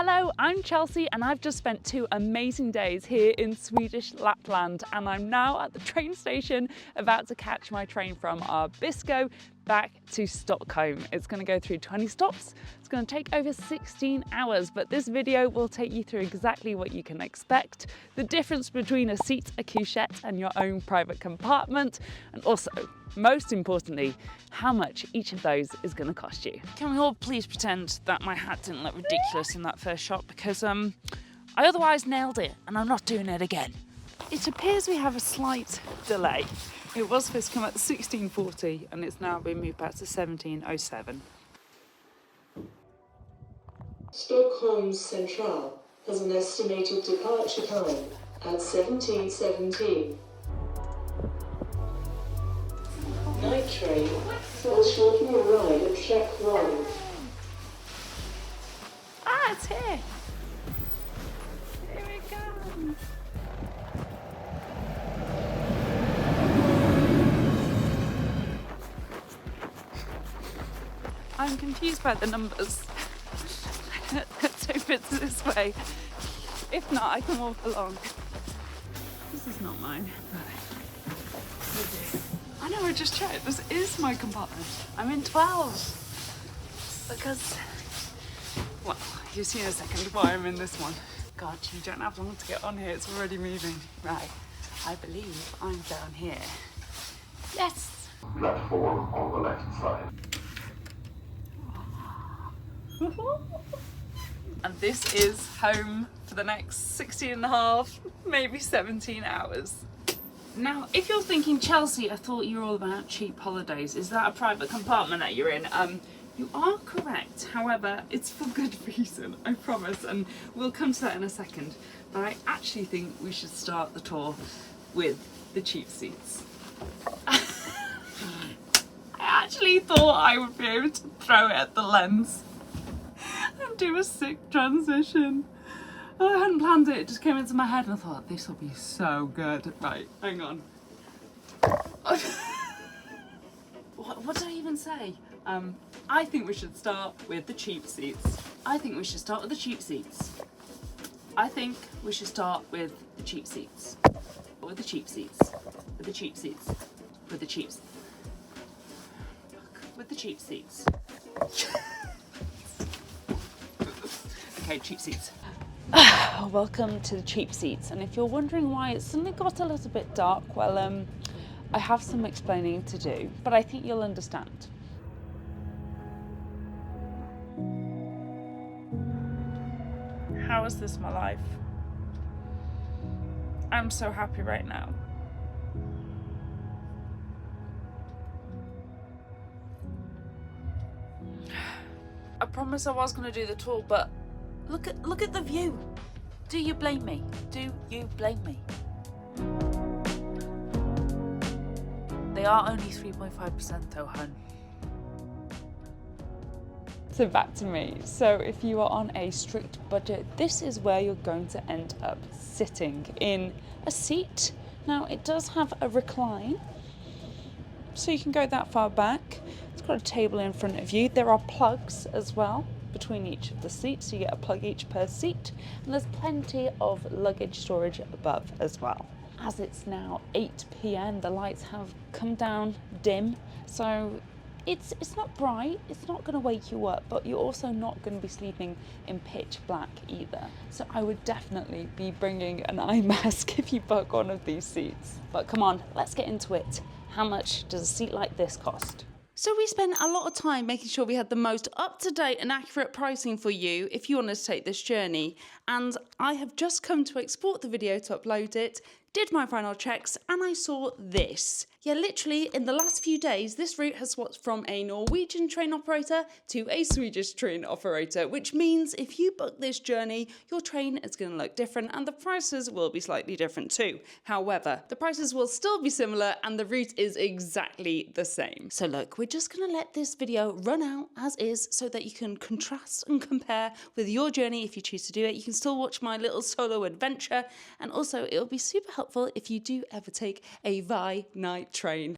Hello, I'm Chelsea and I've just spent 2 amazing days here in Swedish Lapland, and I'm now at the train station about to catch my train from Abisko back to Stockholm. It's going to go through 20 stops. It's going to take over 16 hours, but this video will take you through exactly what you can expect, the difference between a seat, a couchette and your own private compartment, and also, most importantly, how much each of those is going to cost you. Can we all please pretend that my hat didn't look ridiculous in that first shot, because I otherwise nailed it and I'm not doing it again. It appears we have a slight delay. It was supposed to come at 16:40 and it's now been moved back to 17:07. Stockholm Central has an estimated departure time at 17:17. Night train will shortly arrive at track 1. Ah, it's here! Here it comes! I'm confused by the numbers. Let's hope it's this way. If not, I can walk along. This is not mine. I know, I just checked. This is my compartment. I'm in 12. Because, well, you'll see in a second why I'm in this one. God, you don't have long to get on here. It's already moving. Right, I believe I'm down here. Yes! Platform on the left side. And this is home for the next 16 and a half, maybe 17 hours. Now, if you're thinking, Chelsea, I thought you were all about cheap holidays. Is that a private compartment that you're in? You are correct. However, it's for good reason, I promise, and we'll come to that in a second. But I actually think we should start the tour with the cheap seats. I actually thought I would be able to throw it at the lens and do a sick transition. Oh, I hadn't planned it, it just came into my head and I thought, this will be so good. Right, hang on. What did I even say? I think we should start with the cheap seats. I think we should start with the cheap seats. I think we should start with the cheap seats. With the cheap seats. With the cheap seats. With the cheap seats. With the cheap seats. Okay, cheap seats. Welcome to the cheap seats, and if you're wondering why it's suddenly got a little bit dark, well, I have some explaining to do, but I think you'll understand. How is this my life? I'm so happy right now. I promised I was going to do the tour, but look at the view. Do you blame me? Do you blame me? They are only 3.5% though, hun. So back to me. So if you are on a strict budget, this is where you're going to end up sitting, in a seat. Now it does have a recline, so you can go that far back. It's got a table in front of you. There are plugs as well between each of the seats, so you get a plug each per seat, and there's plenty of luggage storage above as well. As it's now 8 p.m, the lights have come down dim, so it's not bright, it's not going to wake you up, but you're also not going to be sleeping in pitch black either. So I would definitely be bringing an eye mask if you book one of these seats. But come on, let's get into it. How much does a seat like this cost? So we spent a lot of time making sure we had the most up-to-date and accurate pricing for you if you want to take this journey. And I have just come to export the video to upload it, did my final checks, and I saw this. Yeah, literally in the last few days, this route has swapped from a Norwegian train operator to a Swedish train operator, which means if you book this journey, your train is going to look different and the prices will be slightly different too. However, the prices will still be similar and the route is exactly the same. So look, we're just going to let this video run out as is so that you can contrast and compare with your journey if you choose to do it. You can still watch my little solo adventure, and also it'll be super helpful if you do ever take a night train.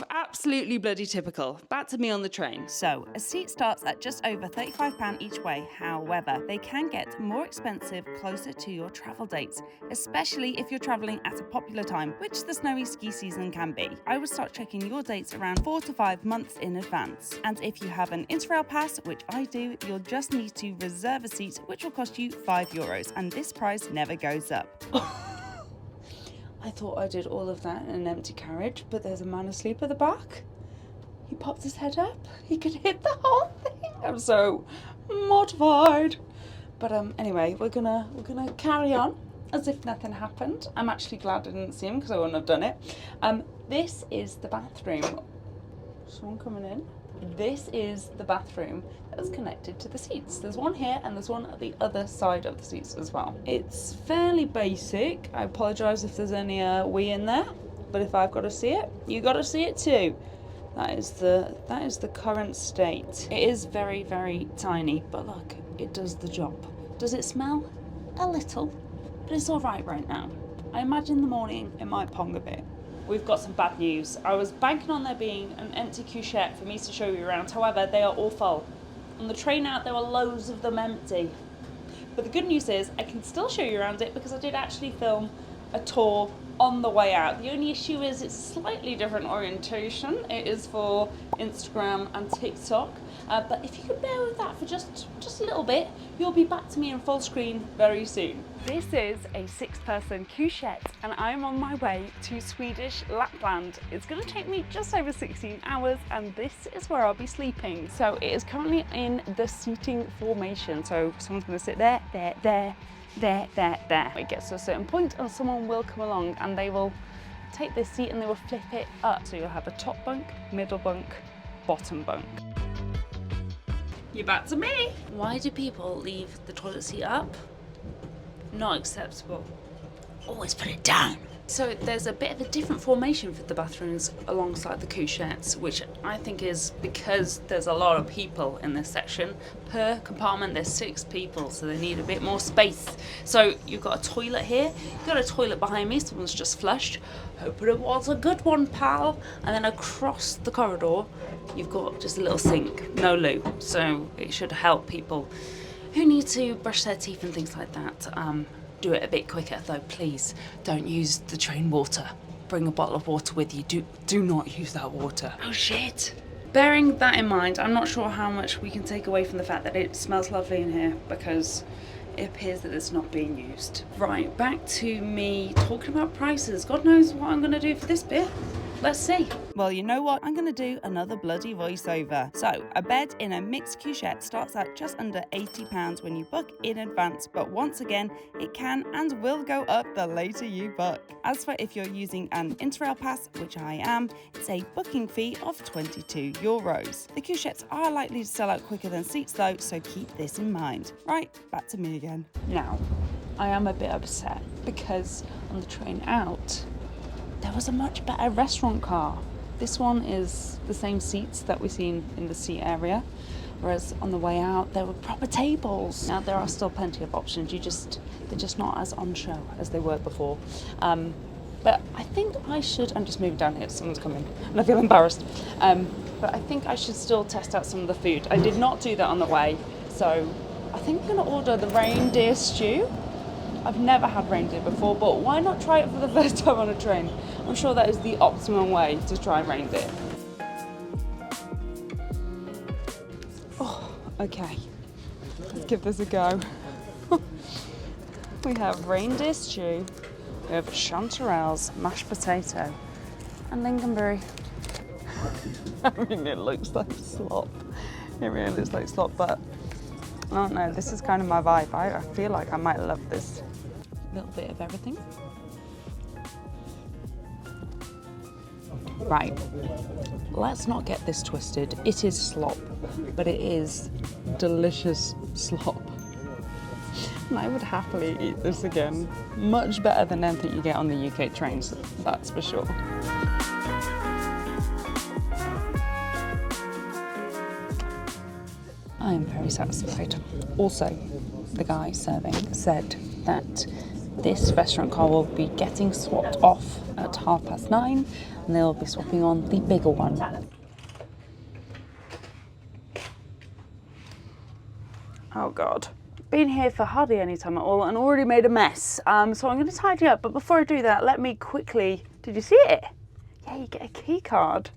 Absolutely bloody typical. Back to me on the train. So, a seat starts at just over £35 each way. However, they can get more expensive closer to your travel dates, especially if you're travelling at a popular time, which the snowy ski season can be. I would start checking your dates around 4 to 5 months in advance. And if you have an interrail pass, which I do, you'll just need to reserve a seat, which will cost you €5, and this price never goes up. I thought I did all of that in an empty carriage, but there's a man asleep at the back. He popped his head up. He could hit the whole thing. I'm so mortified. But anyway, we're gonna carry on as if nothing happened. I'm actually glad I didn't see him because I wouldn't have done it. This is the bathroom. Someone coming in. This is the bathroom that is connected to the seats. There's one here and there's one at the other side of the seats as well. It's fairly basic. I apologise if there's any wee in there, but if I've got to see it, you got to see it too. That is the current state. It is very, very tiny, but look, it does the job. Does it smell? A little, but it's all right now. I imagine in the morning it might pong a bit. We've got some bad news. I was banking on there being an empty couchette for me to show you around. However, they are all full. On the train out, there were loads of them empty. But the good news is I can still show you around it because I did actually film a tour on the way out. The only issue is it's slightly different orientation. It is for Instagram and TikTok. But if you could bear with that for just a little bit, you'll be back to me in full screen very soon. This is a 6-person couchette and I'm on my way to Swedish Lapland. It's going to take me just over 16 hours and this is where I'll be sleeping. So it is currently in the seating formation. So someone's going to sit there, there. It gets to a certain point and someone will come along and they will take this seat and they will flip it up. So you'll have a top bunk, middle bunk, bottom bunk. You're back to me. Why do people leave the toilet seat up? Not acceptable. Always put it down. So there's a bit of a different formation for the bathrooms alongside the couchettes, which I think is because there's a lot of people in this section. Per compartment there's 6 people, so they need a bit more space. So you've got a toilet here, you've got a toilet behind me, someone's just flushed. Hope it was a good one, pal. And then across the corridor, you've got just a little sink, no loo. So it should help people who need to brush their teeth and things like that. Do it a bit quicker though, please. Don't use the train water. Bring a bottle of water with you. Do not use that water. Oh shit. Bearing that in mind, I'm not sure how much we can take away from the fact that it smells lovely in here because it appears that it's not being used. Right, back to me talking about prices. God knows what I'm gonna do for this bit. Let's see. Well, you know what? I'm going to do another bloody voiceover. So, a bed in a mixed couchette starts at just under £80 when you book in advance, but once again, it can and will go up the later you book. As for if you're using an interrail pass, which I am, it's a booking fee of €22. The couchettes are likely to sell out quicker than seats though, so keep this in mind. Right, back to me again. Now, I am a bit upset because on the train out, there was a much better restaurant car. This one is the same seats that we've seen in the seat area, whereas on the way out there were proper tables. Now there are still plenty of options, they're just not as on show as they were before. But I think I should, I'm just moving down here, someone's coming and I feel embarrassed. But I think I should still test out some of the food. I did not do that on the way, so I think I'm gonna order the reindeer stew. I've never had reindeer before, but why not try it for the first time on a train? I'm sure that is the optimum way to try reindeer. Oh, okay. Let's give this a go. We have reindeer stew, we have chanterelles, mashed potato, and lingonberry. I mean, it looks like slop. It really looks like slop, but I don't know, this is kind of my vibe. I feel like I might love this. A little bit of everything. Right, let's not get this twisted. It is slop, but it is delicious slop. And I would happily eat this again. Much better than anything you get on the UK trains, that's for sure. I am very satisfied. Also, the guy serving said that this restaurant car will be getting swapped off at 9:30, and they'll be swapping on the bigger one. Oh God. Been here for hardly any time at all and already made a mess. So I'm going to tidy up, but before I do that, let me quickly, did you see it? Yeah, you get a key card.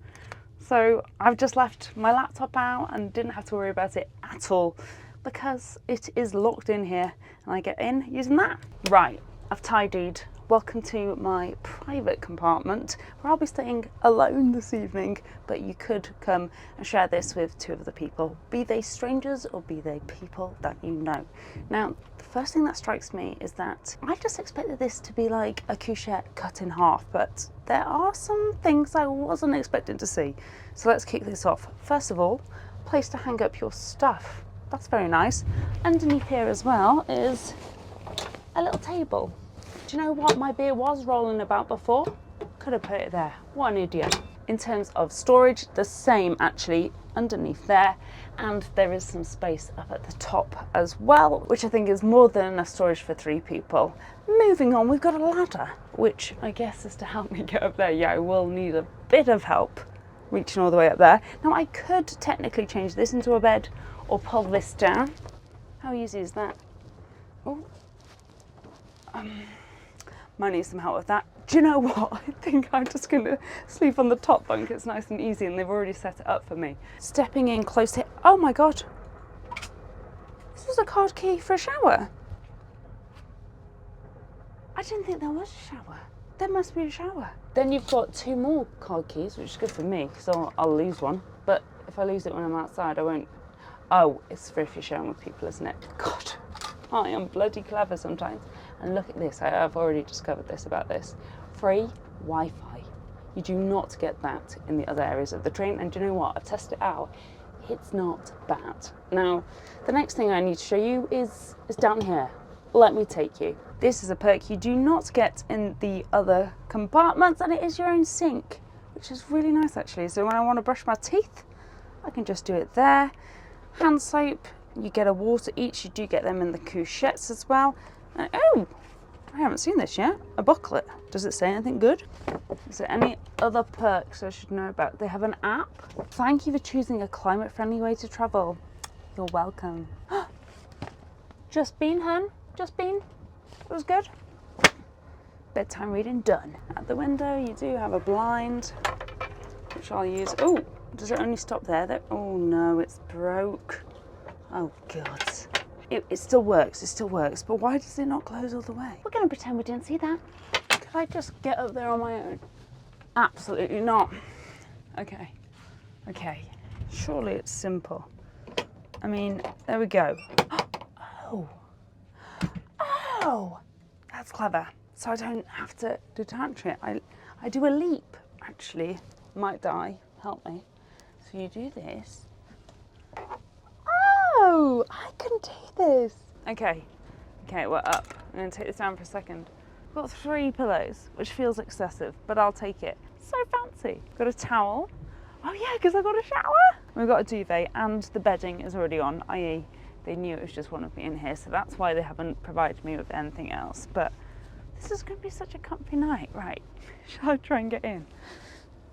So I've just left my laptop out and didn't have to worry about it at all because it is locked in here and I get in using that. Right, I've tidied. Welcome to my private compartment where I'll be staying alone this evening, but you could come and share this with 2 other people, be they strangers or be they people that you know. Now, the first thing that strikes me is that I just expected this to be like a couchette cut in half, but there are some things I wasn't expecting to see. So let's kick this off. First of all, place to hang up your stuff. That's very nice. Underneath here as well is a little table. Do you know what? My beer was rolling about before. Could have put it there. What an idiot. In terms of storage, the same actually underneath there. And there is some space up at the top as well, which I think is more than enough storage for 3 people. Moving on, we've got a ladder, which I guess is to help me get up there. Yeah, I will need a bit of help reaching all the way up there. Now I could technically change this into a bed or pull this down. How easy is that? Oh. Might need some help with that. Do you know what? I think I'm just going to sleep on the top bunk. It's nice and easy and they've already set it up for me. Stepping in close to... Oh my God. This is a card key for a shower. I didn't think there was a shower. There must be a shower. Then you've got 2 more card keys, which is good for me because I'll lose one. But if I lose it when I'm outside, I won't... Oh, it's for if you're sharing with people, isn't it? God, I am bloody clever sometimes. And look at this, I've already discovered this about this. Free Wi-Fi. You do not get that in the other areas of the train. And do you know what? I've tested it out. It's not bad. Now, the next thing I need to show you is down here. Let me take you. This is a perk you do not get in the other compartments, and it is your own sink, which is really nice actually. So when I want to brush my teeth, I can just do it there. Hand soap, you get a water each. You do get them in the couchettes as well. Oh, I haven't seen this yet. A booklet. Does it say anything good? Is there any other perks I should know about? They have an app. Thank you for choosing a climate-friendly way to travel. You're welcome. Just been, hun? Just been? It was good? Bedtime reading done. At the window, you do have a blind, which I'll use. Oh, does it only stop there? Oh no, it's broke. Oh God. It still works, but why does it not close all the way? We're going to pretend we didn't see that. Could I just get up there on my own? Absolutely not. Okay. Surely it's simple. I mean, there we go. Oh, that's clever. So I don't have to detach it. I do a leap, actually. Might die, help me. So you do this. Oh, I can do this. Okay, we're up. I'm going to take this down for a second. I've got 3 pillows, which feels excessive, but I'll take it. So fancy. Got a towel. Oh yeah, because I got a shower. We've got a duvet and the bedding is already on, i.e. they knew it was just one of me in here, so that's why they haven't provided me with anything else. But this is going to be such a comfy night. Right, shall I try and get in?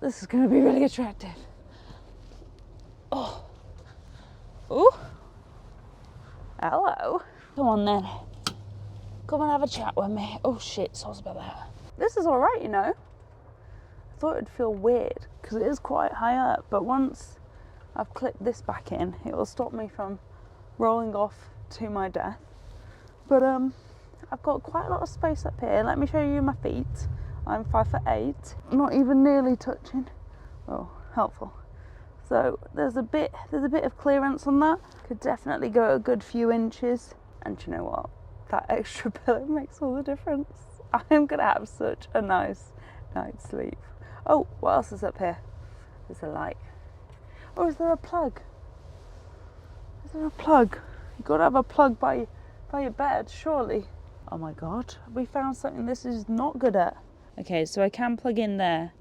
This is going to be really attractive. Oh. Ooh. Hello. Come on then. Come and have a chat with me. Oh shit, sorry about that. This is alright, you know. I thought it'd feel weird because it is quite high up, but once I've clipped this back in, it will stop me from rolling off to my death. But I've got quite a lot of space up here. Let me show you my feet. I'm 5'8", not even nearly touching. Oh, helpful. So there's a bit of clearance on that. Could definitely go a good few inches. And you know what? That extra pillow makes all the difference. I'm gonna have such a nice night's sleep. Oh, what else is up here? There's a light. Oh, is there a plug? Is there a plug? You've got to have a plug by your bed, surely. Oh my God, we found something this is not good at. Okay, so I can plug in there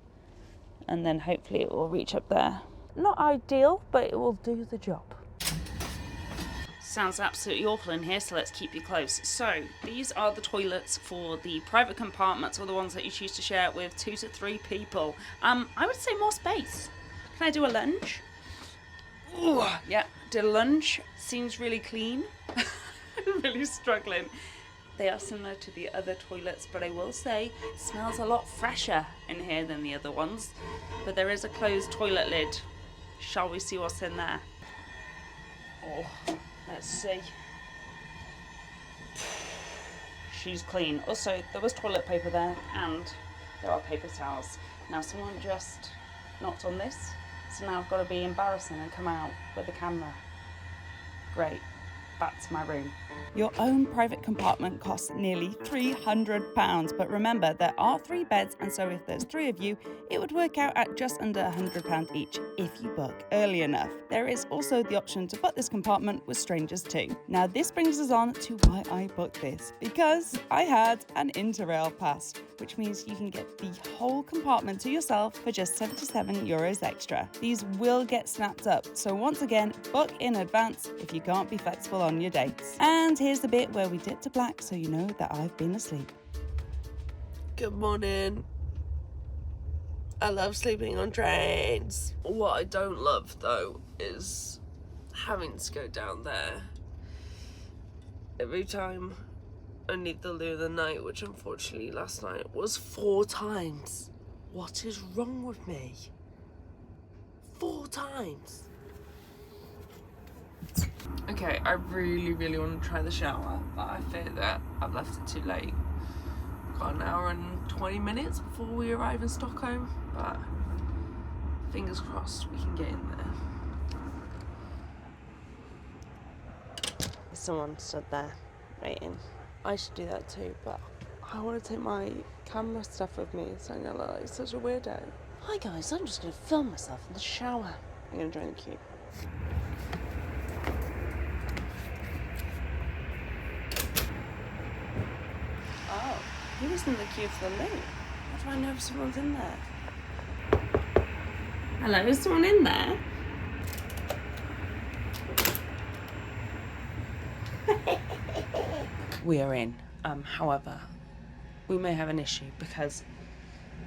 and then hopefully it will reach up there. Not ideal, but it will do the job. Sounds absolutely awful in here, so let's keep you close. So, these are the toilets for the private compartments, or the ones that you choose to share with 2 to 3 people. I would say more space. Can I do a lunge? Ooh, yeah, did a lunge. Seems really clean. I'm really struggling. They are similar to the other toilets, but I will say it smells a lot fresher in here than the other ones. But there is a closed toilet lid. Shall we see what's in there? Oh, let's see. She's clean. Also, there was toilet paper there, and there are paper towels. Now, someone just knocked on this, so now I've got to be embarrassing and come out with the camera. Great. Back to my room. Your own private compartment costs nearly £300, but remember there are 3 beds, and so if there's 3 of you, it would work out at just under £100 each if you book early enough. There is also the option to book this compartment with strangers too. Now this brings us on to why I booked this, because I had an interrail pass, which means you can get the whole compartment to yourself for just €77 extra. These will get snapped up, so once again, book in advance if you can't be flexible on your dates. And here's the bit where we dip to black so you know that I've been asleep. Good morning. I love sleeping on trains. What I don't love though is having to go down there every time I need the loo of the night, which unfortunately last night was 4 times. What is wrong with me? 4 times. Okay, I really want to try the shower, but I fear that I've left it too late. Got an hour and 20 minutes before we arrive in Stockholm, but fingers crossed we can get in there. Someone stood there waiting. I should do that too, but I want to take my camera stuff with me so I don't look like such a weirdo. Hi guys, I'm just going to film myself in the shower. I'm going to join the queue. Oh, he was in the queue for the loo. How do I know if someone's in there? Hello, is someone in there? We are in. However, we may have an issue because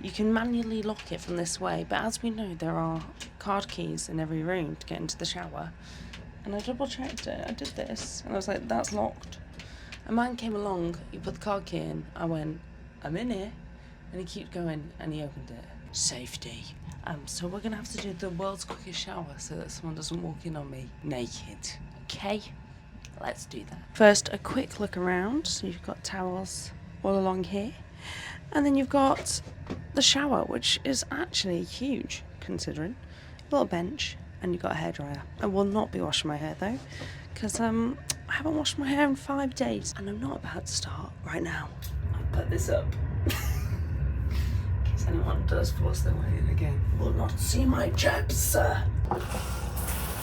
you can manually lock it from this way, but as we know, there are card keys in every room to get into the shower. And I double checked it. I did this, and I was like, that's locked. A man came along, he put the card key in, I went, I'm in here, and he kept going, and he opened it. Safety. So we're gonna have to do the world's quickest shower so that someone doesn't walk in on me naked. Okay? Let's do that. First, a quick look around. So you've got towels all along here, and then you've got the shower, which is actually huge, considering. A little bench, and you've got a hairdryer. I will not be washing my hair though, because I haven't washed my hair in 5 days, and I'm not about to start right now. I'll put this up. In case anyone does force their way in again. Will not see my jabs, sir.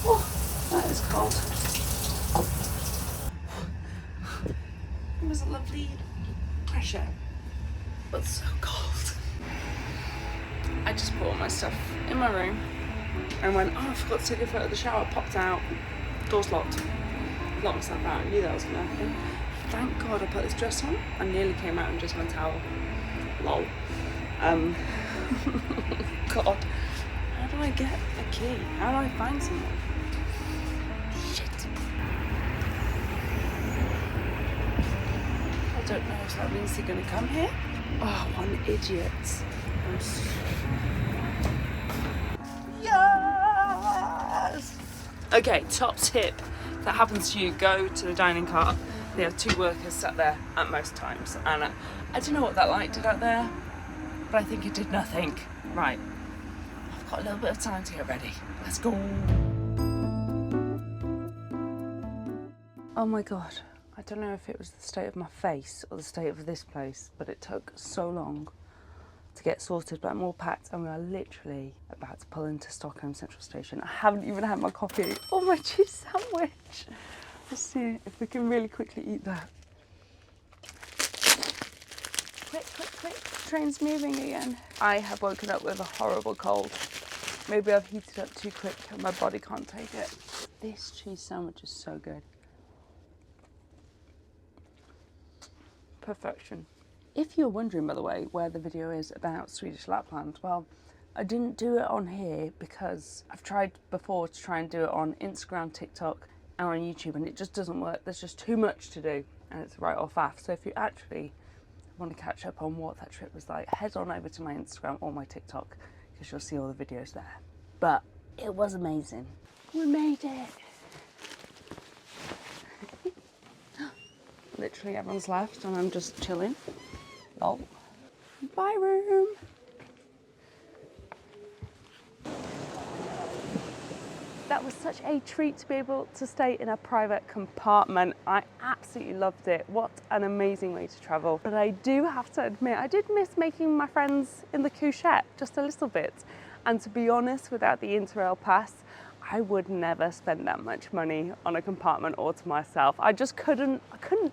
Oh, that is cold. It was a lovely pressure, but so cold. I just put all my stuff in my room and went, oh, I forgot to take a photo of the shower, popped out, door's locked. Locked myself out, I knew that was gonna happen. Thank God I put this dress on. I nearly came out in just my towel. Lol. God. How do I get a key? How do I find someone? Shit. I don't know if that means they're gonna come here. Oh, what an idiot. Yes! Okay, top tip. If that happens to you, go to the dining car. They have 2 workers sat there at most times. And I don't know what that light did out there, but I think it did nothing. Right, I've got a little bit of time to get ready. Let's go. Oh my God. I don't know if it was the state of my face or the state of this place, but it took so long to get sorted, but I'm all packed and we are literally about to pull into Stockholm Central Station. I haven't even had my coffee or my cheese sandwich. Let's see if we can really quickly eat that. Quick, train's moving again. I have woken up with a horrible cold. Maybe I've heated up too quick and my body can't take it. This cheese sandwich is so good. Perfection. If you're wondering, by the way, where the video is about Swedish Lapland, well, I didn't do it on here because I've tried before to try and do it on Instagram, TikTok, and on YouTube, and it just doesn't work. There's just too much to do, and it's right off faff. So if you actually want to catch up on what that trip was like, head on over to my Instagram or my TikTok, because you'll see all the videos there. But it was amazing. We made it. Literally everyone's left and I'm just chilling. Oh, bye room. That was such a treat to be able to stay in a private compartment. I absolutely loved it. What an amazing way to travel. But I do have to admit, I did miss making my friends in the couchette just a little bit. And to be honest, without the interrail pass, I would never spend that much money on a compartment all to myself. I just couldn't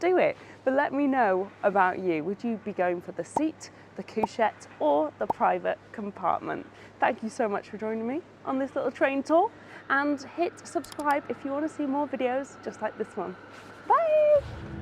do it. But let me know about you. Would you be going for the seat, the couchette, or the private compartment? Thank you so much for joining me on this little train tour, and hit subscribe if you want to see more videos just like this one. Bye!